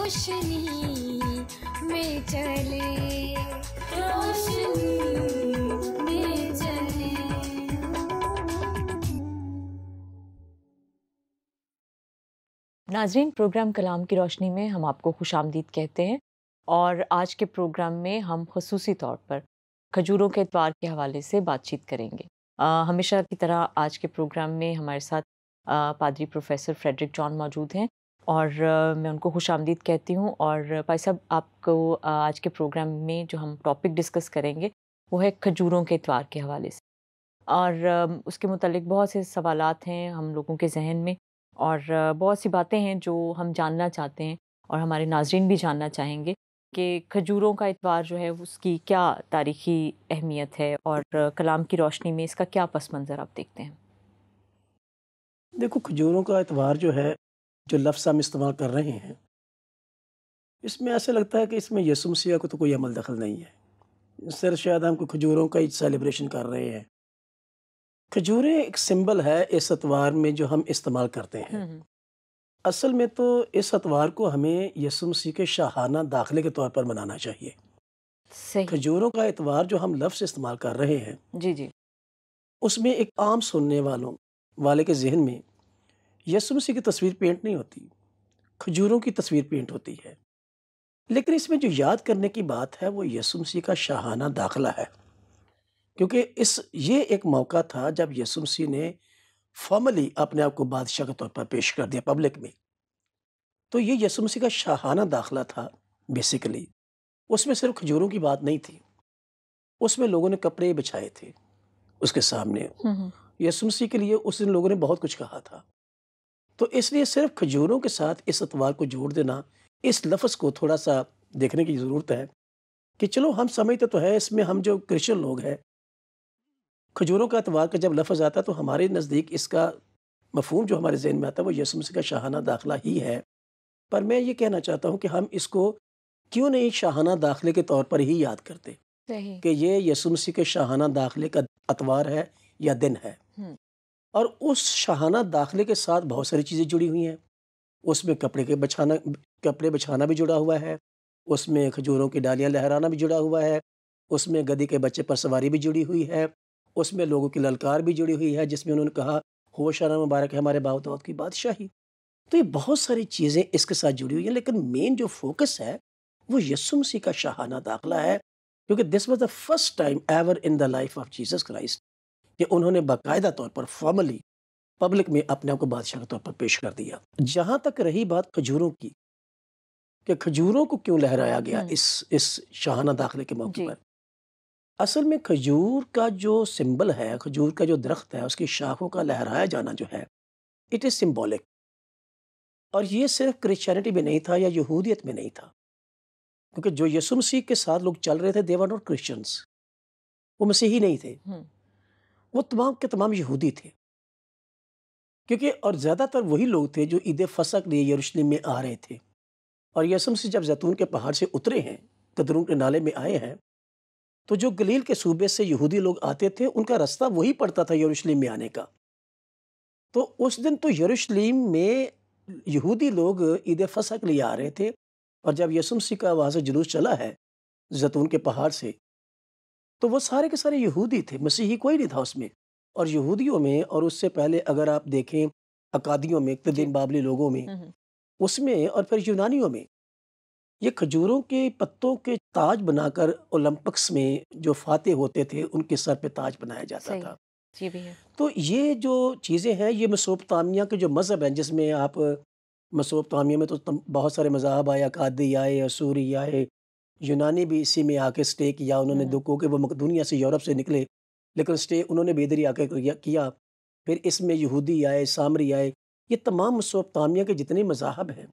روشنی میں چلے، روشنی میں چلے۔ ناظرین، پروگرام کلام کی روشنی میں ہم آپ کو خوش آمدید کہتے ہیں، اور آج کے پروگرام میں ہم خصوصی طور پر کھجوروں کے اتوار کے حوالے سے بات چیت کریں گے۔ ہمیشہ کی طرح آج کے پروگرام میں ہمارے ساتھ پادری پروفیسر فریڈرک جان موجود ہیں، اور میں ان کو خوش آمدید کہتی ہوں۔ اور بھائی صاحب، آپ کو آج کے پروگرام میں جو ہم ٹاپک ڈسکس کریں گے وہ ہے کھجوروں کے اتوار کے حوالے سے، اور اس کے متعلق بہت سے سوالات ہیں ہم لوگوں کے ذہن میں، اور بہت سی باتیں ہیں جو ہم جاننا چاہتے ہیں، اور ہمارے ناظرین بھی جاننا چاہیں گے کہ کھجوروں کا اتوار جو ہے اس کی کیا تاریخی اہمیت ہے، اور کلام کی روشنی میں اس کا کیا پس منظر آپ دیکھتے ہیں۔ دیکھو، کھجوروں کا اتوار جو ہے، جو لفظ ہم استعمال کر رہے ہیں، اس میں ایسا لگتا ہے کہ اس میں یسوع مسیح کو تو کوئی عمل دخل نہیں ہے، صرف شاید ہم کو کھجوروں کا ہی سیلیبریشن کر رہے ہیں۔ کھجوریں ایک سمبل ہے اس اتوار میں جو ہم استعمال کرتے ہیں۔ اصل میں تو اس اتوار کو ہمیں یسوع مسیح کے شاہانہ داخلے کے طور پر منانا چاہیے۔ صحیح۔ کھجوروں کا اتوار جو ہم لفظ استعمال کر رہے ہیں، جی جی، اس میں ایک عام سننے والے کے ذہن میں یسوع مسیح کی تصویر پینٹ نہیں ہوتی، کھجوروں کی تصویر پینٹ ہوتی ہے۔ لیکن اس میں جو یاد کرنے کی بات ہے وہ یسوع مسیح کا شاہانہ داخلہ ہے، کیونکہ یہ ایک موقع تھا جب یسوع مسیح نے فارملی اپنے آپ کو بادشاہ کے طور پر پیش کر دیا پبلک میں۔ تو یہ یسوع مسیح کا شاہانہ داخلہ تھا بیسیکلی۔ اس میں صرف کھجوروں کی بات نہیں تھی، اس میں لوگوں نے کپڑے بچھائے تھے اس کے سامنے۔ یسوع مسیح کے لیے اس دن لوگوں نے بہت کچھ کہا تھا، تو اس لیے صرف کھجوروں کے ساتھ اس اتوار کو جوڑ دینا، اس لفظ کو تھوڑا سا دیکھنے کی ضرورت ہے کہ چلو ہم سمجھتے تو ہے، اس میں ہم جو کرسچن لوگ ہیں، کھجوروں کا اتوار کا جب لفظ آتا ہے تو ہمارے نزدیک اس کا مفہوم جو ہمارے ذہن میں آتا ہے وہ یسوع مسیح کا شاہانہ داخلہ ہی ہے۔ پر میں یہ کہنا چاہتا ہوں کہ ہم اس کو کیوں نہیں شاہانہ داخلے کے طور پر ہی یاد کرتے، صحیح، کہ یہ یسوع مسیح کے شاہانہ داخلے کا اتوار ہے یا دن ہے۔ اور اس شاہانہ داخلے کے ساتھ بہت ساری چیزیں جڑی ہوئی ہیں۔ اس میں کپڑے بچھانا بھی جڑا ہوا ہے، اس میں کھجوروں کی ڈالیاں لہرانا بھی جڑا ہوا ہے، اس میں گدھی کے بچے پر سواری بھی جڑی ہوئی ہے، اس میں لوگوں کی للکار بھی جڑی ہوئی ہے جس میں انہوں نے کہا ہوشنا مبارک ہے ہمارے باپ داؤد کی بادشاہی۔ تو یہ بہت ساری چیزیں اس کے ساتھ جڑی ہوئی ہیں، لیکن مین جو فوکس ہے وہ یسوع مسیح کا شاہانہ داخلہ ہے، کیونکہ this was the first time ever in the life of Jesus Christ کہ انہوں نے باقاعدہ طور پر فارملی پبلک میں اپنے آپ کو بادشاہ کے طور پر پیش کر دیا۔ جہاں تک رہی بات کھجوروں کی، کہ کھجوروں کو کیوں لہرایا گیا اس شاہانہ داخلے کے موقع پر، اصل میں کھجور کا جو سمبل ہے، کھجور کا جو درخت ہے، اس کی شاخوں کا لہرایا جانا جو ہے، اٹ از سمبولک۔ اور یہ صرف کرسچینٹی میں نہیں تھا یا یہودیت میں نہیں تھا، کیونکہ جو یسوع مسیح کے ساتھ لوگ چل رہے تھے they were not Christians، وہ مسیحی نہیں تھے، وہ تمام کے تمام یہودی تھے، کیونکہ اور زیادہ تر وہی لوگ تھے جو عید فصح کے لیے یروشلم میں آ رہے تھے۔ اور یسوع مسیح جب زیتون کے پہاڑ سے اترے ہیں، قدرون کے نالے میں آئے ہیں، تو جو گلیل کے صوبے سے یہودی لوگ آتے تھے ان کا رستہ وہی پڑتا تھا یروشلم میں آنے کا۔ تو اس دن تو یروشلم میں یہودی لوگ عید فصح کے لیے آ رہے تھے، اور جب یسوع مسیح کا وہاں سے جلوس چلا ہے زیتون کے پہاڑ سے، تو وہ سارے کے سارے یہودی تھے، مسیحی کوئی نہیں تھا اس میں۔ اور یہودیوں میں، اور اس سے پہلے اگر آپ دیکھیں اکادیوں میں، قدیم بابلی لوگوں میں، اس میں، اور پھر یونانیوں میں، یہ کھجوروں کے پتوں کے تاج بنا کر اولمپکس میں جو فاتح ہوتے تھے ان کے سر پہ تاج بنایا جاتا تھا۔ جی بھی ہے۔ تو یہ جو چیزیں ہیں، یہ مسوپتامیہ کے جو مذہب ہیں، جس میں آپ مسوپتامیہ میں تو بہت سارے مذاہب آئے، اکادی آئے، اسوری آئے، یونانی بھی اسی میں آ کے اسٹے کیا انہوں نے، دکھوں کہ وہ مقدونیہ سے یورپ سے نکلے لیکن اسٹے انہوں نے بھی ادھر ہی آ کے کیا۔ پھر اس میں یہودی آئے، سامری آئے، یہ تمام مسوپتامیہ کے جتنے مذاہب ہیں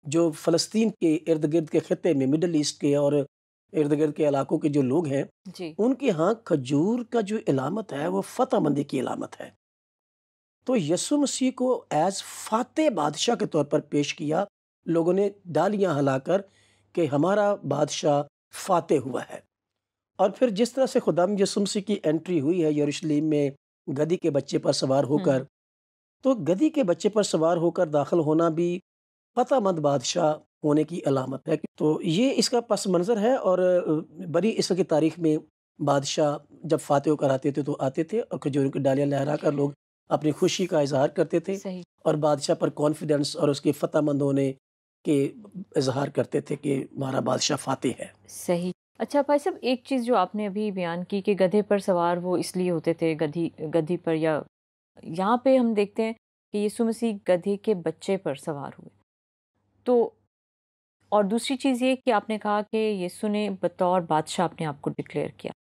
جو فلسطین کے ارد گرد کے خطے میں، مڈل ایسٹ کے اور ارد گرد کے علاقوں کے جو لوگ ہیں، ان کے ہاں کھجور کا جو علامت ہے وہ فتح مندی کی علامت ہے۔ تو یسوع مسیح کو ایز فاتح بادشاہ کے طور پر پیش کیا لوگوں نے، ڈالیاں ہلا کر کہ ہمارا بادشاہ فاتح ہوا ہے۔ اور پھر جس طرح سے خداوند یسوع مسیح کی انٹری ہوئی ہے یروشلم میں گدھی کے بچے پر سوار ہو کر، تو گدھی کے بچے پر سوار ہو کر داخل ہونا بھی فتح مند بادشاہ ہونے کی علامت ہے۔ تو یہ اس کا پس منظر ہے، اور بڑی اس کی تاریخ میں بادشاہ جب فاتح ہو کر آتے تھے تو آتے تھے اور کھجوروں کی ڈالیاں لہرا کر لوگ اپنی خوشی کا اظہار کرتے تھے، صحیح اور بادشاہ پر کانفیڈنس اور اس کے فتح مند ہونے کے اظہار کرتے تھے کہ ہمارا بادشاہ فاتح ہے۔ صحیح۔ اچھا بھائی صاحب، ایک چیز جو آپ نے ابھی بیان کی کہ گدھے پر سوار وہ اس لیے ہوتے تھے، گدھی پر، یا یہاں پہ ہم دیکھتے ہیں کہ یسوع مسیح گدھے کے بچے پر سوار ہوئے، تو اور دوسری چیز یہ کہ آپ نے کہا کہ یسوع نے بطور بادشاہ اپنے آپ کو ڈکلیئر کیا،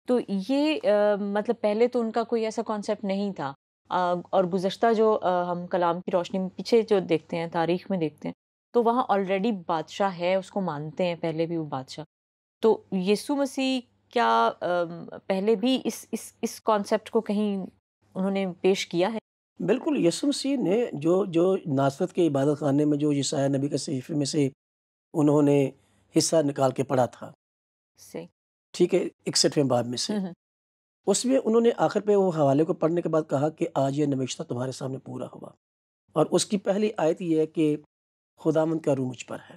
تو یہ مطلب پہلے تو ان کا کوئی ایسا کانسیپٹ نہیں تھا، اور گزشتہ جو ہم کلام کی روشنی میں پیچھے جو دیکھتے ہیں، تاریخ میں دیکھتے ہیں، تو وہاں آلریڈی بادشاہ ہے، اس کو مانتے ہیں پہلے بھی وہ بادشاہ، تو یسوع مسیح کیا پہلے بھی اس کانسیپٹ کو کہیں انہوں نے پیش کیا ہے؟ بالکل، یسوع مسیح نے جو ناصرت کے عبادت خانے میں جو یسایہ نبی کے صحیفے میں سے انہوں نے حصہ نکال کے پڑھا تھا، صحیح۔ ٹھیک ہے، 61ویں باب میں سے، اس میں انہوں نے آخر پہ وہ حوالے کو پڑھنے کے بعد کہا کہ آج یہ نوشتہ تمہارے سامنے پورا ہوا، اور اس کی پہلی آیت یہ ہے کہ خداوند کا روح مجھ پر ہے،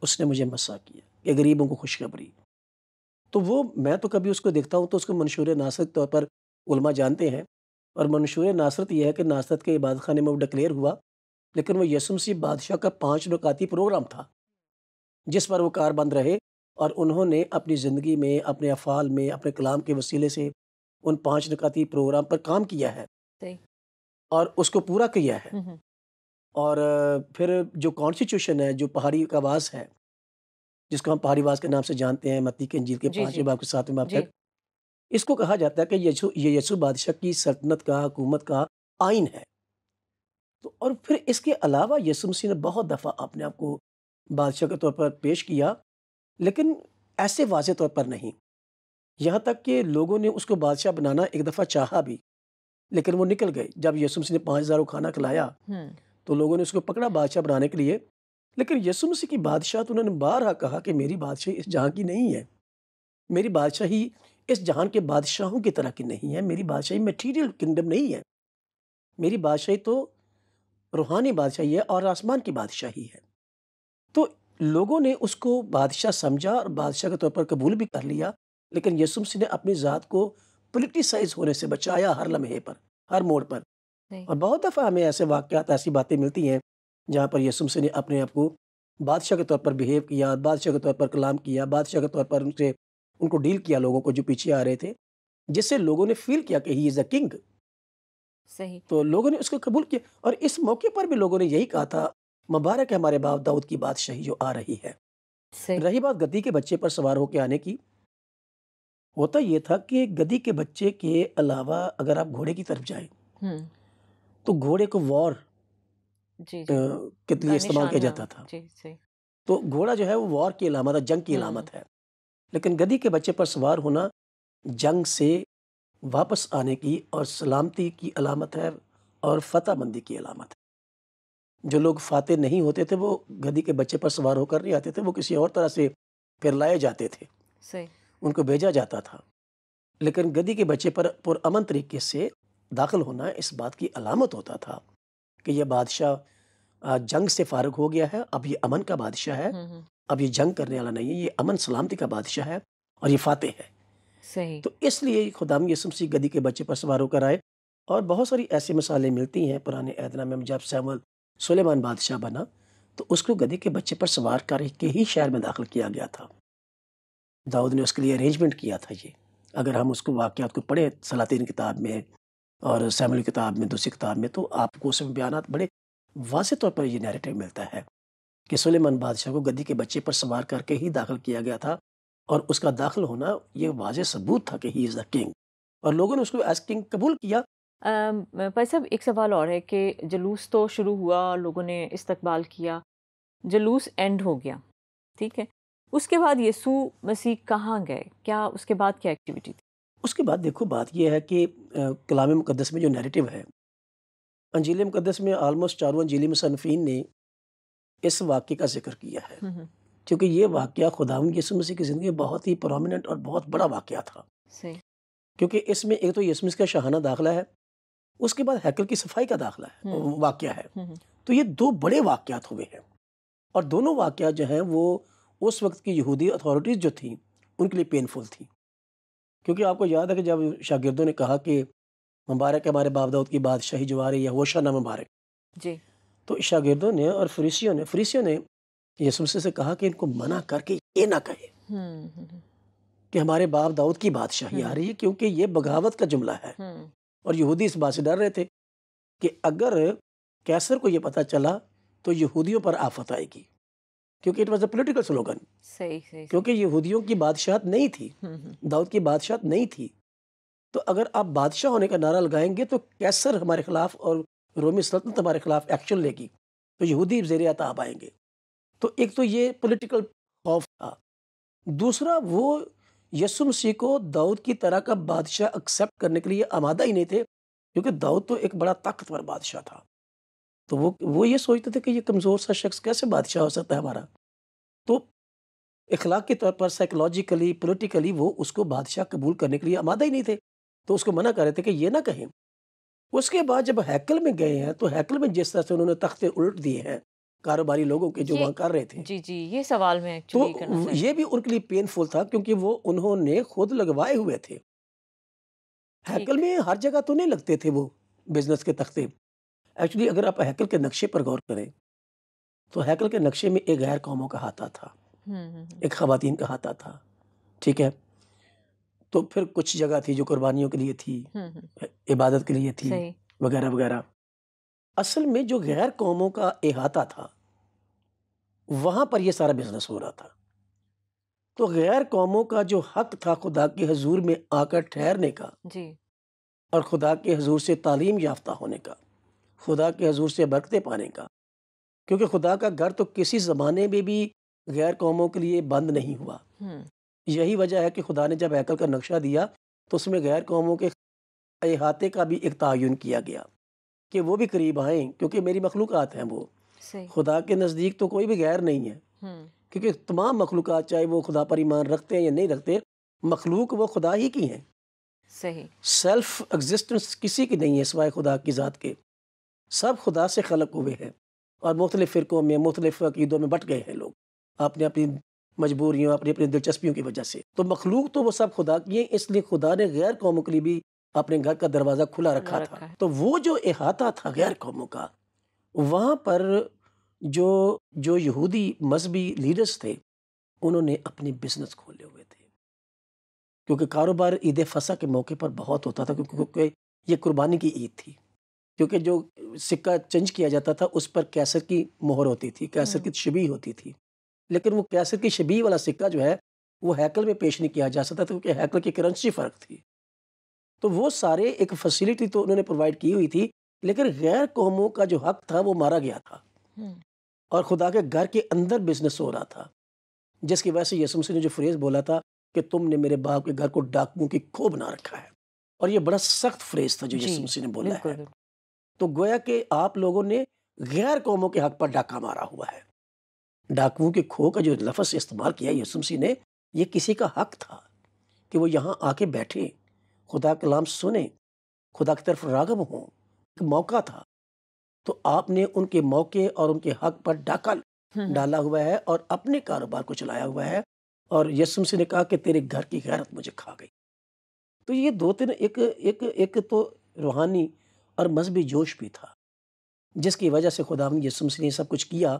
اس نے مجھے مسا کیا کہ غریبوں کو خوشخبری۔ تو وہ میں تو کبھی اس کو دیکھتا ہوں تو اس کو منشور ناصرت کے طور پر علماء جانتے ہیں، اور منشور ناصرت یہ ہے کہ ناصرت کے عبادت خانے میں وہ ڈکلیئر ہوا، لیکن وہ یسوع مسیح بادشاہ کا 5 رکعتی پروگرام تھا جس پر وہ کار بند رہے، اور انہوں نے اپنی زندگی میں، اپنے افعال میں، اپنے کلام کے وسیلے سے ان 5 رکعتی پروگرام پر کام کیا ہے، صحیح۔ اور اس کو پورا کیا ہے۔ اور پھر جو کانسٹیٹیوشن ہے، جو پہاڑی کا واز ہے، جس کو ہم پہاڑی واز کے نام سے جانتے ہیں، متی کی انجیل کے جی 5ویں باب کے 7ویں باب جی تک، اس کو کہا جاتا ہے کہ یہ یسوع بادشاہ کی سلطنت کا، حکومت کا آئین ہے۔ تو اور پھر اس کے علاوہ یسوع مسیح نے بہت دفعہ اپنے آپ کو بادشاہ کے طور پر پیش کیا، لیکن ایسے واضح طور پر نہیں، یہاں تک کہ لوگوں نے اس کو بادشاہ بنانا ایک دفعہ چاہا بھی، لیکن وہ نکل گئے۔ جب یسوع مسیح نے 5000 کو کھانا کھلایا تو لوگوں نے اس کو پکڑا بادشاہ بنانے کے لیے، لیکن یسوع مسیح کی بادشاہت انہوں نے بارہا کہا کہ میری بادشاہی اس جہاں کی نہیں ہے، میری بادشاہی اس جہان کے بادشاہوں کی طرح کی نہیں ہے، میری بادشاہی میٹیریل کنگڈم نہیں ہے، میری بادشاہی تو روحانی بادشاہی ہے اور آسمان کی بادشاہی ہے۔ تو لوگوں نے اس کو بادشاہ سمجھا اور بادشاہ کے طور پر قبول بھی کر لیا، لیکن یسوع مسیح نے اپنی ذات کو پولیٹیسائز ہونے سے بچایا ہر لمحے پر، ہر موڑ پر۔ اور بہت دفعہ ہمیں ایسے واقعات، ایسی باتیں ملتی ہیں جہاں پر یسوع مسیح نے اپنے آپ کو بادشاہ کے طور پر بہیو کیا، بادشاہ کے طور پر کلام کیا، بادشاہ کے طور پر ان کو ڈیل کیا، لوگوں کو جو پیچھے آ رہے تھے، جس سے لوگوں نے فیل کیا کہ ہی از اے کنگ۔ صحیح۔ تو لوگوں نے اس کو قبول کیا، اور اس موقع پر بھی لوگوں نے یہی کہا تھا، مبارک ہے ہمارے باپ داؤد کی بادشاہی جو آ رہی ہے۔ صحیح۔ رہی بات گدی کے بچے پر سوار ہو کے آنے کی، ہوتا یہ تھا کہ گدی کے بچے کے علاوہ اگر آپ گھوڑے کی طرف جائیں تو گھوڑے کو وار جی کے لیے استعمال کیا جاتا تھا۔ جی صحیح۔ تو گھوڑا جو ہے وہ وار کی علامت ہے، جنگ کی علامت ہے، لیکن گدی کے بچے پر سوار ہونا جنگ سے واپس آنے کی اور سلامتی کی علامت ہے، اور فتح مندی کی علامت ہے۔ جو لوگ فاتح نہیں ہوتے تھے وہ گدی کے بچے پر سوار ہو کر نہیں آتے تھے، وہ کسی اور طرح سے پھر لائے جاتے تھے، صحیح۔ ان کو بھیجا جاتا تھا، لیکن گدی کے بچے پر پرامن طریقے سے داخل ہونا اس بات کی علامت ہوتا تھا کہ یہ بادشاہ جنگ سے فارغ ہو گیا ہے، اب یہ امن کا بادشاہ ہے، اب یہ جنگ کرنے والا نہیں ہے، یہ امن سلامتی کا بادشاہ ہے اور یہ فاتح ہے۔ صحیح۔ تو اس لیے خداوند یسوع مسیح گدی کے بچے پر سوار ہو کر آئے، اور بہت ساری ایسی مثالیں ملتی ہیں پرانے عہد نامے میں۔ جب سلیمان بادشاہ بنا تو اس کو گدی کے بچے پر سوار کر کے ہی شہر میں داخل کیا گیا تھا، داؤد نے اس کے لیے ارینجمنٹ کیا تھا۔ یہ اگر ہم اس کو واقعات کو پڑھیں سلاطین کتاب میں اور سیموئیل کتاب میں، دوسری کتاب میں، تو آپ کو اس میں بیانات بڑے واضح طور پر یہ نیریٹو ملتا ہے کہ سلیمان بادشاہ کو گدی کے بچے پر سوار کر کے ہی داخل کیا گیا تھا، اور اس کا داخل ہونا یہ واضح ثبوت تھا کہ ہی از اے کنگ، اور لوگوں نے اس کو ایز کنگ قبول کیا۔ بھائی صاحب ایک سوال اور ہے کہ جلوس تو شروع ہوا، لوگوں نے استقبال کیا، جلوس اینڈ ہو گیا، ٹھیک ہے، اس کے بعد یسوع مسیح کہاں گئے؟ کیا اس کے بعد کیا ایکٹیویٹی تھی؟ اس کے بعد دیکھو بات یہ ہے کہ کلام مقدس میں جو نیریٹو ہے، انجیل مقدس میں آلموسٹ چاروں انجیلی مصنفین نے اس واقعے کا ذکر کیا ہے، کیونکہ یہ واقعہ خداوند یسوع مسیح کی زندگی میں بہت ہی پرومیننٹ اور بہت بڑا واقعہ تھا۔ صحیح۔ کیونکہ اس میں ایک تو یسوع مسیح کا شاہانہ داخلہ ہے، اس کے بعد ہیکل کی صفائی کا داخلہ ہے، واقعہ ہے، تو یہ 2 بڑے واقعات ہوئے ہیں۔ اور دونوں واقعات جو ہیں وہ اس وقت کی یہودی اتھارٹیز جو تھیں ان کے لیے پینفل تھیں، کیونکہ آپ کو یاد ہے کہ جب شاگردوں نے کہا کہ مبارک ہے ہمارے باپ داؤد کی بادشاہی جو آ رہی ہے، ہوشنا مبارک، جی تو شاگردوں نے اور فریسیوں نے یسوع مسیح سے کہا کہ ان کو منع کر کے یہ نہ کہے ہوں ہوں کہ ہمارے باپ داؤد کی بادشاہی آ رہی ہے، کیونکہ یہ بغاوت کا جملہ ہے، ہوں اور یہودی اس بات سے ڈر رہے تھے کہ اگر کیسر کو یہ پتہ چلا تو یہودیوں پر آفت آئے گی، کیونکہ it was a political slogan, صحیح صحیح کیونکہ یہودیوں کی بادشاہت نہیں تھی، ہوں داؤد کی بادشاہت نہیں تھی، تو اگر آپ بادشاہ ہونے کا نعرہ لگائیں گے تو کیسر ہمارے خلاف اور رومی سلطنت ہمارے خلاف ایکشن لے گی، تو یہودی زیر عتاب آئیں گے۔ تو ایک تو یہ پولیٹیکل خوف تھا، دوسرا وہ یسوع مسیح کو داؤد کی طرح کا بادشاہ ایکسیپٹ کرنے کے لیے آمادہ ہی نہیں تھے، کیونکہ داؤد تو ایک بڑا طاقتور بادشاہ تھا، تو وہ یہ سوچتے تھے کہ یہ کمزور سا شخص کیسے بادشاہ ہو سکتا ہے ہمارا، تو اخلاق کے طور پر سائیکولوجیکلی پولیٹیکلی وہ اس کو بادشاہ قبول کرنے کے لیے آمادہ ہی نہیں تھے، تو اس کو منع کر رہے تھے کہ یہ نہ کہیں۔ اس کے بعد جب ہیکل میں گئے ہیں تو ہیکل میں جس طرح سے انہوں نے تختے الٹ دیے ہیں کاروباری لوگوں کے جو یہ وہاں کر رہے تھے، جی جی یہ سوال میں تو ایکچولی کرنا چاہتی یہ بھی ان کے لیے پینفل تھا، کیونکہ وہ انہوں نے خود لگوائے ہوئے تھے۔ ہیکل ٹھیک میں ہر جگہ تو نہیں لگتے تھے وہ بزنس کے تختے، ایکچولی اگر آپ ہیکل کے نقشے پر غور کریں تو ہیکل کے نقشے میں ایک غیر قوموں کا ہاتھ تھا، ایک خواتین کا ہاتھ تھا، ٹھیک ہے، تو پھر کچھ جگہ تھی جو قربانیوں کے لیے تھی، عبادت کے لیے تھی، صحیح وغیرہ وغیرہ۔ اصل میں جو غیر قوموں کا احاطہ تھا وہاں پر یہ سارا بزنس ہو رہا تھا، تو غیر قوموں کا جو حق تھا خدا کے حضور میں آ کر ٹھہرنے کا جی اور خدا کے حضور سے تعلیم یافتہ ہونے کا، خدا کے حضور سے برکتیں پانے کا، کیونکہ خدا کا گھر تو کسی زمانے میں بھی غیر قوموں کے لیے بند نہیں ہوا۔ یہی وجہ ہے کہ خدا نے جب ہیکل کا نقشہ دیا تو اس میں غیر قوموں کے احاطے کا بھی ایک تعین کیا گیا کہ وہ بھی قریب آئیں، کیونکہ میری مخلوقات ہیں، وہ صحیح خدا کے نزدیک تو کوئی بھی غیر نہیں ہے، کیونکہ تمام مخلوقات چاہے وہ خدا پر ایمان رکھتے ہیں یا نہیں رکھتے، مخلوق وہ خدا ہی کی ہیں، صحیح سیلف ایگزسٹنس کسی کی نہیں ہے سوائے خدا کی ذات کے، سب خدا سے خلق ہوئے ہیں، اور مختلف فرقوں میں مختلف عقیدوں میں بٹ گئے ہیں لوگ اپنی اپنی مجبوریوں اپنی اپنی دلچسپیوں کی وجہ سے، تو مخلوق تو وہ سب خدا کی ہیں، اس لیے خدا نے غیر قوموں کے لیے بھی اپنے گھر کا دروازہ کھلا رکھا تھا۔ ہے تو وہ جو احاطہ تھا غیر قوموں کا، وہاں پر جو یہودی مذہبی لیڈرز تھے انہوں نے اپنے بزنس کھولے ہوئے تھے، کیونکہ کاروبار عید فصح کے موقع پر بہت ہوتا تھا، کیونکہ یہ قربانی کی عید تھی، کیونکہ جو سکہ چینج کیا جاتا تھا اس پر کیسر کی مہر ہوتی تھی، کیسر کی شبیہ ہوتی تھی، لیکن وہ کیسر کی شبیہ والا سکہ جو ہے وہ ہیکل میں پیش نہیں کیا جا سکتا تھا، کیونکہ ہیکل کی کرنسی فرق تھی، تو وہ سارے ایک فیسیلٹی تو انہوں نے پرووائڈ کی ہوئی تھی، لیکن غیر قوموں کا جو حق تھا وہ مارا گیا تھا، اور خدا کے گھر کے اندر بزنس ہو رہا تھا، جس کی وجہ سے یسوع مسیح نے جو فریز بولا تھا کہ تم نے میرے باپ کے گھر کو ڈاکوؤں کی کھو بنا رکھا ہے، اور یہ بڑا سخت فریز تھا جو یسوع مسیح نے بولا ہے، تو گویا کہ آپ لوگوں نے غیر قوموں کے حق پر ڈاکہ مارا ہوا ہے۔ ڈاکوؤں کے کھو کا جو لفظ استعمال کیا یسوع مسیح نے، یہ کسی کا حق تھا کہ وہ یہاں آ کے بیٹھے، خدا کا کلام سنیں، خدا کی طرف راغب ہوں، ایک موقع تھا، تو آپ نے ان کے موقع اور ان کے حق پر ڈاکہ ڈالا ہوا ہے اور اپنے کاروبار کو چلایا ہوا ہے، اور یسوع مسیح نے کہا کہ تیرے گھر کی غیرت مجھے کھا گئی۔ تو یہ دو تین ایک تو روحانی اور مذہبی جوش بھی تھا، جس کی وجہ سے خدا نے یسوع مسیح نے سب کچھ کیا،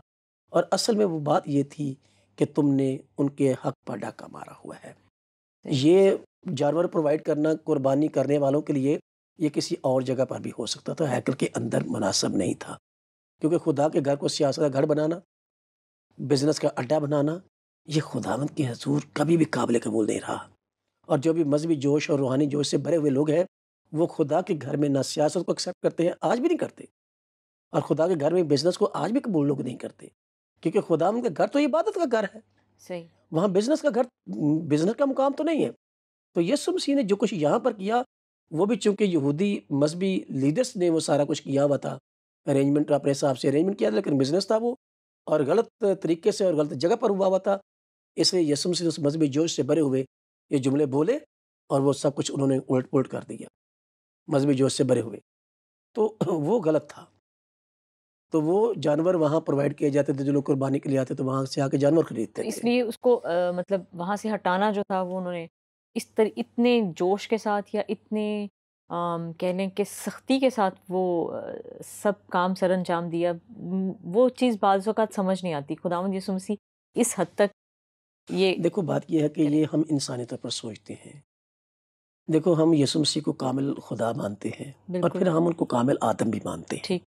اور اصل میں وہ بات یہ تھی کہ تم نے ان کے حق پر ڈاکہ مارا ہوا ہے۔ یہ جانور پرووائڈ کرنا قربانی کرنے والوں کے لیے یہ کسی اور جگہ پر بھی ہو سکتا تھا، ہیکل کے اندر مناسب نہیں تھا، کیونکہ خدا کے گھر کو سیاست کا گھر بنانا، بزنس کا اڈا بنانا، یہ خداوند کے حضور کبھی بھی قابل قبول نہیں رہا، اور جو بھی مذہبی جوش اور روحانی جوش سے بھرے ہوئے لوگ ہیں وہ خدا کے گھر میں نہ سیاست کو ایکسیپٹ کرتے ہیں، آج بھی نہیں کرتے، اور خدا کے گھر میں بزنس کو آج بھی قبول لوگ نہیں کرتے، کیونکہ خداوند کا گھر تو عبادت کا گھر ہے، صحیح وہاں بزنس کا گھر، بزنس کا مقام تو نہیں ہے۔ تو یسوع مسیح نے جو کچھ یہاں پر کیا وہ بھی چونکہ یہودی مذہبی لیڈرز نے وہ سارا کچھ کیا ہوا تھا، ارینجمنٹ اپنے حساب سے ارینجمنٹ کیا تھا، لیکن بزنس تھا وہ، اور غلط طریقے سے اور غلط جگہ پر ہوا تھا، اس لیے یسوع مسیح اس مذہبی جوش سے بھرے ہوئے یہ جملے بولے اور وہ سب کچھ انہوں نے الٹ پلٹ کر دیا، مذہبی جوش سے بھرے ہوئے، تو وہ غلط تھا۔ تو وہ جانور وہاں پرووائڈ کیے جاتے تھے، جو لوگ قربانی کے لیے آتے تو وہاں سے آ کے جانور تو خریدتے اس تھے۔ لیے اس کو مطلب وہاں سے ہٹانا جو تھا وہ انہوں نے اتنے جوش کے ساتھ یا اتنے کہہ لیں کہ سختی کے ساتھ وہ سب کام سر انجام دیا، وہ چیز بعض اوقات سمجھ نہیں آتی خداوند یسوع مسیح اس حد تک یہ دیکھو بات یہ ہے کہ کریں۔ یہ ہم انسانی طور پر سوچتے ہیں، دیکھو ہم یسوع مسیح کو کامل خدا مانتے ہیں اور بالکل پھر ہم ان کو کامل آدم بھی مانتے ہیں۔ ٹھیک۔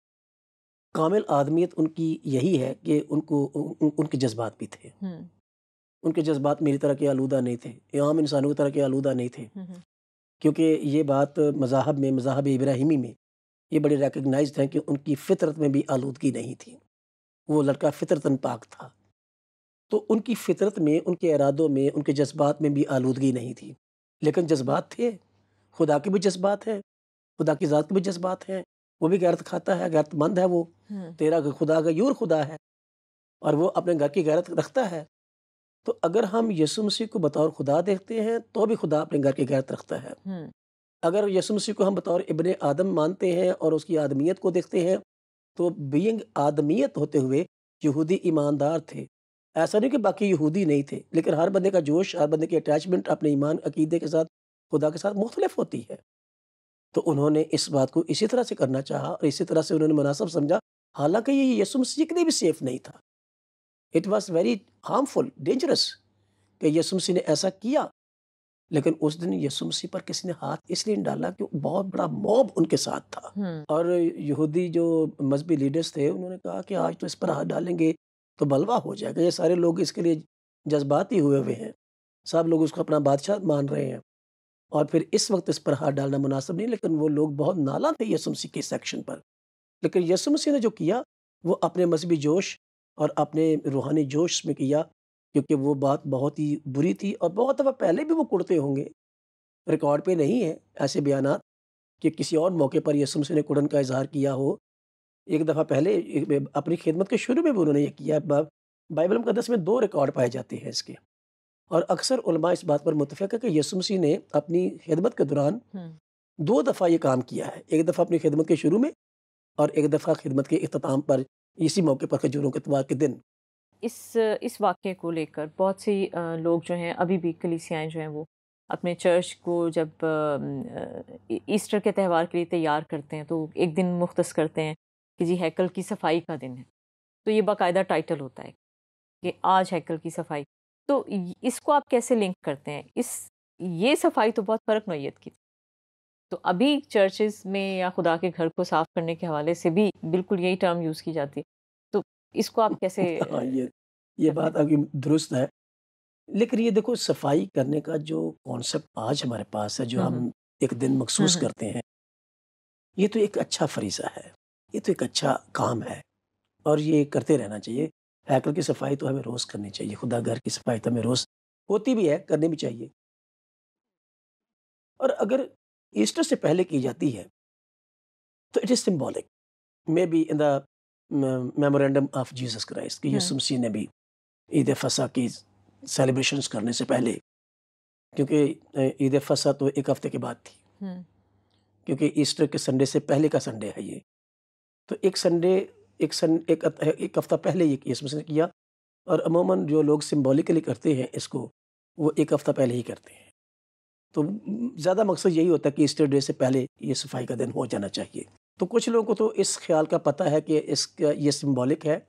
کامل آدمیت ان کی یہی ہے کہ ان کے جذبات بھی تھے، ہوں ان کے جذبات میری طرح کے آلودہ نہیں تھے، عام انسانوں کی طرح کے آلودہ نہیں تھے، ہوں ہوں، کیونکہ یہ بات مذاہب ابراہیمی میں یہ بڑی ریکگنائزڈ ہے کہ ان کی فطرت میں بھی آلودگی نہیں تھی، وہ لڑکا فطرتاً پاک تھا، تو ان کی فطرت میں، ان کے ارادوں میں، ان کے جذبات میں بھی آلودگی نہیں تھی، لیکن جذبات تھے، خدا کے بھی جذبات ہیں، خدا کی ذات کے بھی جذبات ہیں، وہ بھی غیرت کھاتا ہے، غیرت مند ہے وہ، ہوں تیرا خدا غیور خدا ہے اور وہ اپنے گھر کی غیرت رکھتا ہے۔ تو اگر ہم یسوع مسیح کو بطور خدا دیکھتے ہیں تو بھی خدا اپنے گھر کی غیرت رکھتا ہے۔ ہوں اگر یسوع مسیح کو ہم بطور ابن آدم مانتے ہیں اور اس کی آدمیت کو دیکھتے ہیں تو بینگ آدمیت ہوتے ہوئے یہودی ایماندار تھے، ایسا نہیں کہ باقی یہودی نہیں تھے، لیکن ہر بندے کا جوش، ہر بندے کی اٹیچمنٹ اپنے ایمان عقیدے کے ساتھ، خدا کے ساتھ مختلف ہوتی ہے۔ تو انہوں نے اس بات کو اسی طرح سے کرنا چاہا اور اسی طرح سے انہوں نے مناسب سمجھا، حالانکہ یہ یسوع مسیح کے لیے بھی سیف نہیں تھا۔ It was very harmful, dangerous کہ یسوع مسیح نے ایسا کیا، لیکن اس دن یسوع مسیح پر کسی نے ہاتھ اس لیے نہیں ڈالا کہ بہت بڑا موب ان کے ساتھ تھا، ہوں اور یہودی جو مذہبی لیڈرز تھے انہوں نے کہا کہ آج تو اس پر ہاتھ ڈالیں گے تو بلوا ہو جائے گا، یہ سارے لوگ اس کے لیے جذباتی ہوئے ہیں، سب لوگ اس کو اپنا بادشاہ مان رہے ہیں، اور پھر اس وقت اس پر ہاتھ ڈالنا مناسب نہیں، لیکن وہ لوگ بہت نالاں تھے یسوع مسیح کے سیکشن پر۔ لیکن یسوع مسیح نے جو کیا وہ اپنے مذہبی جوش اور اپنے روحانی جوش میں کیا، کیونکہ وہ بات بہت ہی بری تھی، اور بہت دفعہ پہلے بھی وہ کڑتے ہوں گے، ریکارڈ پہ نہیں ہے ایسے بیانات کہ کسی اور موقع پر یسوع مسیح نے کڑن کا اظہار کیا ہو۔ ایک دفعہ پہلے اپنی خدمت کے شروع میں بھی انہوں نے یہ کیا، بائبل مقدس میں 2 ریکارڈ پائے جاتے ہیں اس کے، اور اکثر علماء اس بات پر متفق ہے کہ یسوع مسیح نے اپنی خدمت کے دوران ہوں 2 دفعہ یہ کام کیا ہے، ایک دفعہ اپنی خدمت کے شروع میں اور ایک دفعہ خدمت کے اختتام پر، اسی موقع پر کھجوروں کے اتوار کے دن۔ اس واقعے کو لے کر بہت سی لوگ جو ہیں ابھی بھی کلیسیائیں جو ہیں وہ اپنے چرچ کو جب ایسٹر کے تہوار کے لیے تیار کرتے ہیں تو ایک دن مختص کرتے ہیں کہ جی ہیکل کی صفائی کا دن ہے، تو یہ باقاعدہ ٹائٹل ہوتا ہے کہ آج ہیکل کی صفائی۔ تو اس کو آپ کیسے لنک کرتے ہیں؟ یہ صفائی تو بہت فرق نوعیت کی تھی، تو ابھی چرچز میں یا خدا کے گھر کو صاف کرنے کے حوالے سے بھی بالکل یہی ٹرم یوز کی جاتی ہے، تو اس کو آپ کیسے ہاں، یہ کرتے بات ہیں؟ آپ کی درست ہے، لیکن یہ دیکھو صفائی کرنے کا جو کانسیپٹ آج ہمارے پاس ہے، جو ہوں ہم ایک دن مخصوص ہوں کرتے ہیں، یہ تو ایک اچھا فریضہ ہے، یہ تو ایک اچھا کام ہے اور یہ کرتے رہنا چاہیے۔ ہیکل کی صفائی تو ہمیں روز کرنی چاہیے، خدا گھر کی صفائی تو ہمیں روز ہوتی بھی ہے، کرنی بھی چاہیے، اور اگر ایسٹر سے پہلے کی جاتی ہے تو it is symbolic, may be in the memorandum of Jesus Christ, کہ ہوں یسوع مسیح نے بھی عید فصح کی سیلیبریشنز کرنے سے پہلے، کیونکہ عید فصح تو ایک ہفتے کے بعد تھی، ہوں کیونکہ ایسٹر کے سنڈے سے پہلے کا سنڈے ہے یہ، تو ایک ہفتہ پہلے یہ یسوع مسیح نے کیا، اور عموماً جو لوگ سمبولکلی کرتے ہیں اس کو، وہ ایک ہفتہ پہلے ہی کرتے ہیں، تو زیادہ مقصد یہی ہوتا ہے کہ ایسٹر ڈے سے پہلے یہ صفائی کا دن ہو جانا چاہیے۔ تو کچھ لوگوں کو تو اس خیال کا پتہ ہے کہ اس کا یہ سمبولک ہے،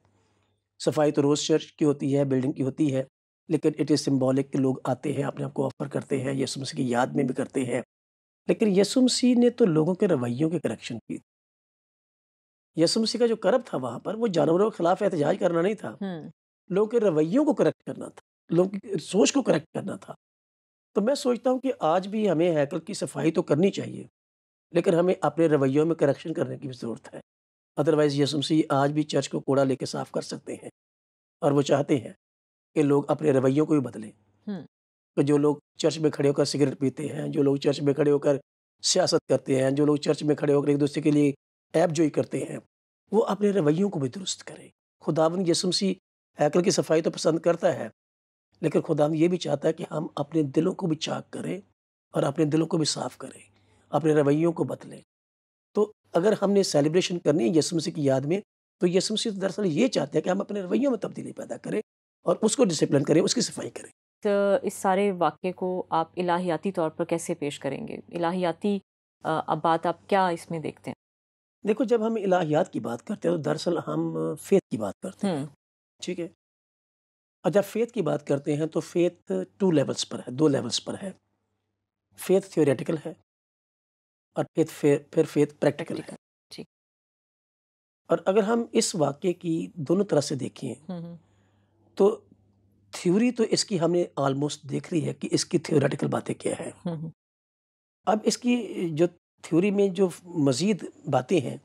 صفائی تو روز چرچ کی ہوتی ہے، بلڈنگ کی ہوتی ہے، لیکن اٹ از سمبولک کہ لوگ آتے ہیں، اپنے آپ کو آفر کرتے ہیں، یسوع مسیح کی یاد میں بھی کرتے ہیں، لیکن یسوع مسیح نے تو لوگوں کے رویوں کی کریکشن کی۔ یسوع مسیح کا جو کرب تھا وہاں پر، وہ جانوروں کے خلاف احتجاج کرنا نہیں تھا، ہوں لوگوں کے رویوں کو کریکٹ کرنا تھا، لوگوں کی سوچ کو کریکٹ کرنا تھا۔ تو میں سوچتا ہوں کہ آج بھی ہمیں ہیکل کی صفائی تو کرنی چاہیے، لیکن ہمیں اپنے رویوں میں کریکشن کرنے کی بھی ضرورت ہے، ادروائز یسوع مسیح آج بھی چرچ کو کوڑا لے کے صاف کر سکتے ہیں، اور وہ چاہتے ہیں کہ لوگ اپنے رویوں کو بھی بدلیں، ہوں کہ جو لوگ چرچ میں کھڑے ہو کر سگریٹ پیتے ہیں، جو لوگ چرچ میں کھڑے ہو کر سیاست کرتے ہیں، جو لوگ چرچ میں کھڑے ہو کر ایک دوسرے کے لیے عیب جوئی کرتے ہیں، وہ اپنے رویوں کو بھی درست کریں۔ خداوند یسوع مسیح ہیکل کی صفائی تو پسند کرتا ہے، لیکن خداوند یہ بھی چاہتا ہے کہ ہم اپنے دلوں کو بھی چاک کریں اور اپنے دلوں کو بھی صاف کریں، اپنے رویوں کو بدلیں۔ تو اگر ہم نے سیلیبریشن کرنی ہے یسوع مسیح کی یاد میں، تو یسوع مسیح دراصل یہ چاہتے ہیں کہ ہم اپنے رویوں میں تبدیلی پیدا کریں اور اس کو ڈسپلن کریں، اس کی صفائی کریں۔ تو اس سارے واقعے کو آپ الہیاتی طور پر کیسے پیش کریں گے؟ الہیاتی اب بات آپ کیا اس میں دیکھتے ہیں؟ دیکھو، جب ہم الہیات کی بات کرتے ہیں تو دراصل ہم فیتھ کی بات کرتے ہیں، ٹھیک ہے؟ اور جب فیتھ کی بات کرتے ہیں تو فیتھ 2 لیولز پر ہے، 2 لیولز پر ہے۔ فیتھ تھیوریٹیکل ہے اور پھر فیتھ پریکٹیکل ہے۔ ٹھیک۔ اور اگر ہم اس واقعے کی دونوں طرح سے دیکھیں تو تھیوری تو اس کی ہم نے آلموسٹ دیکھ لی ہے کہ اس کی تھیوریٹیکل باتیں کیا ہیں۔ اب اس کی جو تھیوری میں جو مزید باتیں ہیں،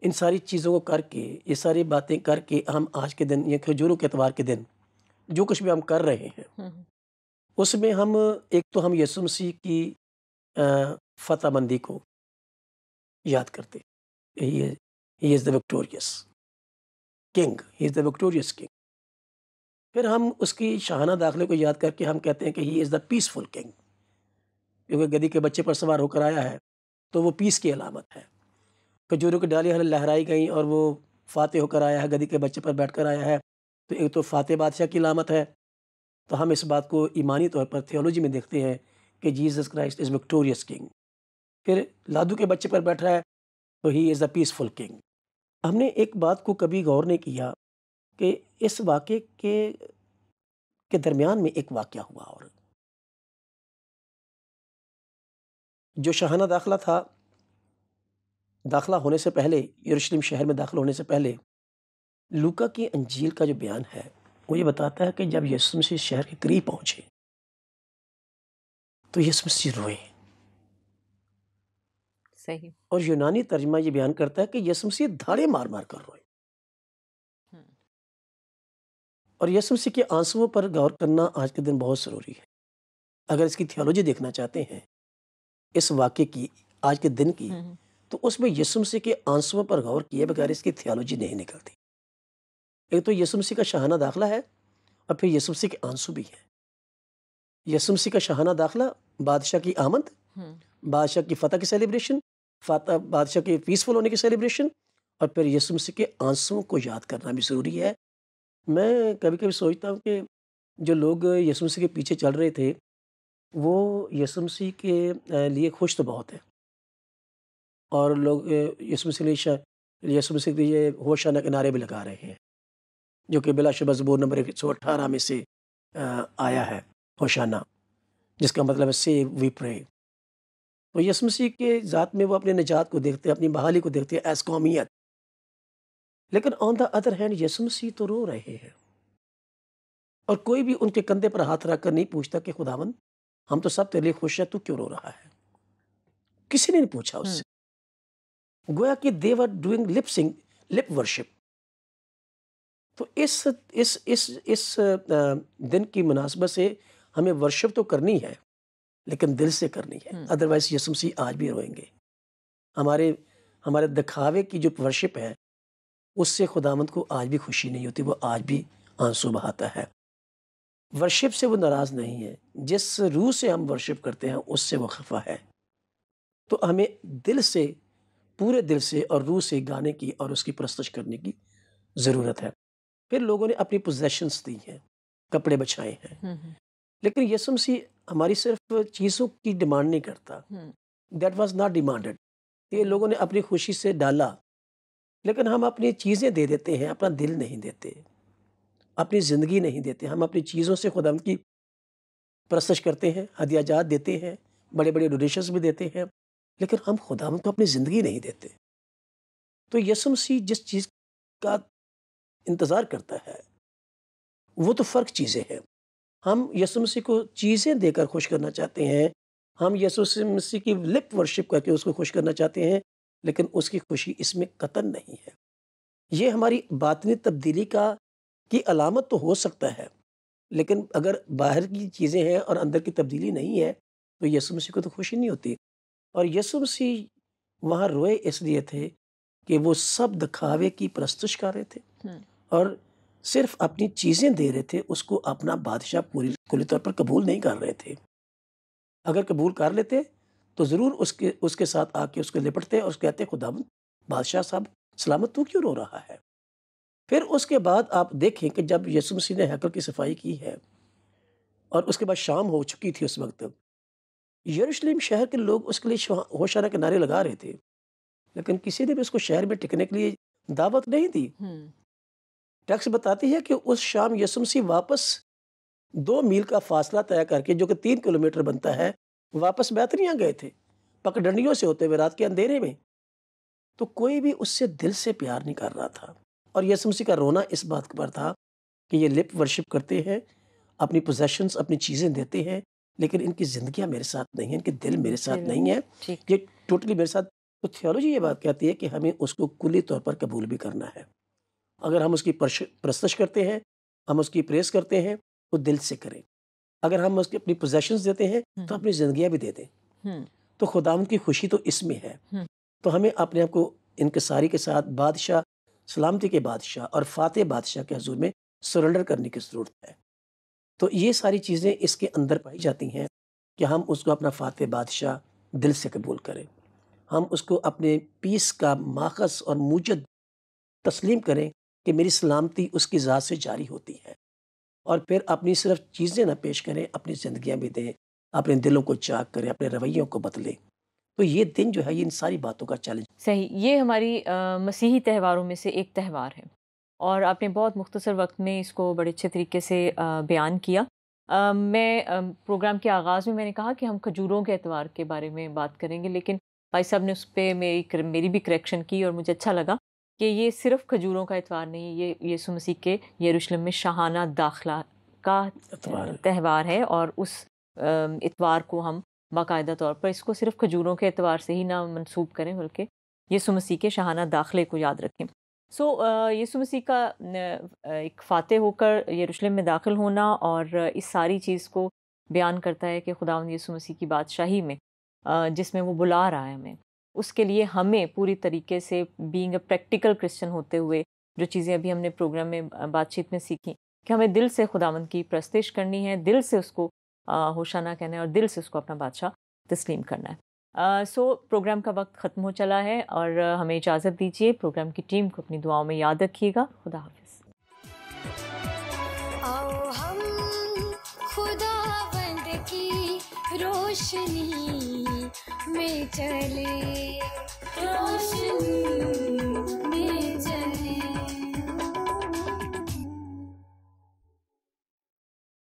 ان ساری چیزوں کو کر کے، یہ ساری باتیں کر کے ہم آج کے دن یا کھجوروں کے اتوار کے دن جو کچھ بھی ہم کر رہے ہیں اس میں ہم ایک تو ہم یسوع مسیح کی فتح مندی کو یاد کرتے، ہی از دا وکٹوریس کنگ، ہی از دا وکٹوریس کنگ۔ پھر ہم اس کی شاہانہ داخلے کو یاد کر کے ہم کہتے ہیں کہ ہی از دا پیسفل کنگ، کیونکہ گدھی کے بچے پر سوار ہو کر آیا ہے تو وہ پیس کی علامت ہے۔ کھجوروں کی ڈالیاں لہرائی گئیں اور وہ فاتح ہو کر آیا ہے، گدھی کے بچے پر بیٹھ کر آیا ہے، تو ایک تو فاتح بادشاہ کی علامت ہے۔ تو ہم اس بات کو ایمانی طور پر تھیولوجی میں دیکھتے ہیں کہ جیزس کرائسٹ از وکٹوریس کنگ۔ پھر لادو کے بچے پر بیٹھ رہا ہے تو ہی از اے پیسفل کنگ۔ ہم نے ایک بات کو کبھی غور نہیں کیا کہ اس واقعے کے درمیان میں ایک واقعہ ہوا، اور جو شاہانہ داخلہ تھا، داخلہ ہونے سے پہلے، یروشلم شہر میں داخل ہونے سے پہلے لوکا کی انجیل کا جو بیان ہے وہ یہ بتاتا ہے کہ جب یسوع مسیح شہر کے قریب پہنچے تو یسوع مسیح روئے۔ صحیح۔ اور یونانی ترجمہ یہ بیان کرتا ہے کہ یسوع مسیح دھاڑے مار مار کر روئے۔ اور یسوع مسیح کے آنسوؤں پر غور کرنا آج کے دن بہت ضروری ہے۔ اگر اس کی تھیولوجی دیکھنا چاہتے ہیں اس واقعے کی، آج کے دن کی، تو اس میں یسوع مسیح کے آنسوؤں پر غور کیے بغیر اس کی تھیولوجی نہیں نکلتی۔ ایک تو یسوع مسیح کا شاہانہ داخلہ ہے اور پھر یسوع مسیح کے آنسو بھی ہیں۔ یسوع مسیح کا شاہانہ داخلہ، بادشاہ کی آمد، بادشاہ کی فتح کی سیلیبریشن، بادشاہ کے پیسفل ہونے کی سیلیبریشن، اور پھر یسوع مسیح کے آنسوؤں کو یاد کرنا بھی ضروری ہے۔ میں کبھی کبھی سوچتا ہوں کہ جو لوگ یسوع مسیح کے پیچھے چل رہے تھے وہ یسوع مسیح کے لیے خوش تو بہت ہیں، اور لوگ یسوع مسیح کے لیے ہوشانہ کے نعرے بھی لگا رہے ہیں، جو کہ بلا شبہ زبور نمبر 118 میں سے آیا ہے، ہوشانہ، جس کا مطلب ہے سیو وی پرے۔ تو یسوع مسیح کے ذات میں وہ اپنے نجات کو دیکھتے ہیں، اپنی بحالی کو دیکھتے ہیں ایز قومیت۔ لیکن آن دا ادر ہینڈ یسوع مسیح تو رو رہے ہیں، اور کوئی بھی ان کے کندھے پر ہاتھ رکھ کر نہیں پوچھتا کہ خداوند ہم تو سب تیرے لیے خوش ہیں، تو کیوں رو رہا ہے؟ کسی نے نہیں پوچھا اس سے، گویا کہ they were doing lip worship۔ تو اس دن کی مناسبت سے ہمیں ورشپ تو کرنی ہے لیکن دل سے کرنی ہے، ادروائز یسوع مسیح آج بھی روئیں گے۔ ہمارے دکھاوے کی جو ورشپ ہے اس سے خداوند کو آج بھی خوشی نہیں ہوتی، وہ آج بھی آنسو بہاتا ہے۔ ورشپ سے وہ ناراض نہیں ہے، جس روح سے ہم ورشپ کرتے ہیں اس سے وہ خفا ہے۔ تو ہمیں دل سے، پورے دل سے اور روح سے گانے کی اور اس کی پرستش کرنے کی ضرورت ہے۔ پھر لوگوں نے اپنی پوزیشنز دی ہیں، کپڑے بچھائے ہیں، لیکن یسوع مسیح ہماری صرف چیزوں کی ڈیمانڈ نہیں کرتا۔ دیٹ واز ناٹ ڈیمانڈڈ، یہ لوگوں نے اپنی خوشی سے ڈالا، لیکن ہم اپنی چیزیں دے دیتے ہیں، اپنا دل نہیں دیتے، اپنی زندگی نہیں دیتے۔ ہم اپنی چیزوں سے خدا کی پرستش کرتے ہیں، ہدیہ جات دیتے ہیں، بڑے بڑے ڈونیشنز بھی دیتے ہیں، لیکن ہم خدا کو اپنی زندگی نہیں دیتے۔ تو یسوع مسیح جس چیز کا انتظار کرتا ہے وہ تو فرق چیزیں ہیں۔ ہم یسوع مسیح کو چیزیں دے کر خوش کرنا چاہتے ہیں، ہم یسوع مسیح کی لپ ورشپ کر کے اس کو خوش کرنا چاہتے ہیں، لیکن اس کی خوشی اس میں قطعاً نہیں ہے۔ یہ ہماری باطنی تبدیلی کی علامت تو ہو سکتا ہے، لیکن اگر باہر کی چیزیں ہیں اور اندر کی تبدیلی نہیں ہے تو یسوع مسیح کو تو خوشی نہیں ہوتی۔ اور یسوع مسیح وہاں روئے اس لیے تھے کہ وہ سب دکھاوے کی پرستش کر رہے تھے اور صرف اپنی چیزیں دے رہے تھے، اس کو اپنا بادشاہ کلی طور پر قبول نہیں کر رہے تھے۔ اگر قبول کر لیتے تو ضرور اس کے ساتھ آ کے اس کو لپٹتے اور اس کہتے خداوند بادشاہ صاحب سلامت تو کیوں رو رہا ہے؟ پھر اس کے بعد آپ دیکھیں کہ جب یسوع مسیح نے ہیکل کی صفائی کی ہے اور اس کے بعد شام ہو چکی تھی، اس وقت یروشلم شہر کے لوگ اس کے لیے ہوشانہ کے نعرے لگا رہے تھے، لیکن کسی نے بھی اس کو شہر میں ٹکنے کے لیے دعوت نہیں دی۔ ٹیکسٹ بتاتی ہے کہ اس شام یسوع مسیح واپس 2 میل کا فاصلہ طے کر کے، جو کہ 3 کلومیٹر بنتا ہے، واپس بیتنیہ گئے تھے پگڈنڈیوں سے ہوتے ہوئے رات کے اندھیرے میں۔ تو کوئی بھی اس سے دل سے پیار نہیں کر رہا تھا، اور یسوع مسیح کا رونا اس بات پر تھا کہ یہ لپ ورشپ کرتے ہیں، اپنی پوزیشنز، اپنی چیزیں دیتے ہیں، لیکن ان کی زندگیاں میرے ساتھ نہیں ہیں، ان کے دل میرے ساتھ نہیں ہیں، یہ ٹوٹلی میرے ساتھ۔ تو تھیولوجی یہ بات کہتی ہے کہ ہمیں اس کو کلی طور پر قبول بھی کرنا ہے۔ اگر ہم اس کی پرستش کرتے ہیں، ہم اس کی پریز کرتے ہیں، تو دل سے کریں۔ اگر ہم اس کی اپنی پوزیشنز دیتے ہیں تو اپنی زندگیاں بھی دے دیں۔ تو خداوند کی خوشی تو اس میں ہے۔ تو ہمیں اپنے آپ کو انکساری کے ساتھ بادشاہ، سلامتی کے بادشاہ اور فاتح بادشاہ کے حضور میں سرنڈر کرنے کی ضرورت ہے۔ تو یہ ساری چیزیں اس کے اندر پائی جاتی ہیں کہ ہم اس کو اپنا فاتح بادشاہ دل سے قبول کریں، ہم اس کو اپنے پیس کا ماخذ اور موجد تسلیم کریں کہ میری سلامتی اس کی ذات سے جاری ہوتی ہے، اور پھر اپنی صرف چیزیں نہ پیش کریں، اپنی زندگیاں بھی دیں، اپنے دلوں کو چاک کریں، اپنے رویوں کو بدلیں۔ تو یہ دن جو ہے یہ ان ساری باتوں کا چیلنج۔ صحیح، یہ ہماری مسیحی تہواروں میں سے ایک تہوار ہے، اور آپ نے بہت مختصر وقت میں اس کو بڑے اچھے طریقے سے بیان کیا۔ میں پروگرام کے آغاز میں نے کہا کہ ہم کھجوروں کے اتوار کے بارے میں بات کریں گے، لیکن بھائی صاحب نے اس پہ میری بھی کریکشن کی، اور مجھے اچھا لگا کہ یہ صرف کھجوروں کا اتوار نہیں، یہ یسوع مسیح کے یروشلم میں شاہانہ داخلہ کا تہوار ہے، اور اس اتوار کو ہم باقاعدہ طور پر اس کو صرف کھجوروں کے اعتبار سے ہی نہ منسوب کریں، بلکہ یسوع مسیح کے شاہانہ داخلے کو یاد رکھیں۔ یسوع مسیح کا ایک فاتح ہو کر یروشلم میں داخل ہونا، اور اس ساری چیز کو بیان کرتا ہے کہ خداوند یسوع مسیح کی بادشاہی میں جس میں وہ بلا رہا ہے ہمیں، اس کے لیے ہمیں پوری طریقے سے بینگ اے پریکٹیکل کرسچن ہوتے ہوئے جو چیزیں ابھی ہم نے پروگرام میں بات چیت میں سیکھی، کہ ہمیں دل سے خداوند کی پرستش کرنی ہے، دل سے اس کو ہوشانہ کہنا ہے، اور دل سے اس کو اپنا بادشاہ تسلیم کرنا ہے۔ پروگرام کا وقت ختم ہو چلا ہے، اور ہمیں اجازت دیجیے۔ پروگرام کی ٹیم کو اپنی دعاؤں میں یاد رکھیے گا۔ خدا حافظ۔ آؤ ہم خداوند کی روشنی میں چلے، روشنی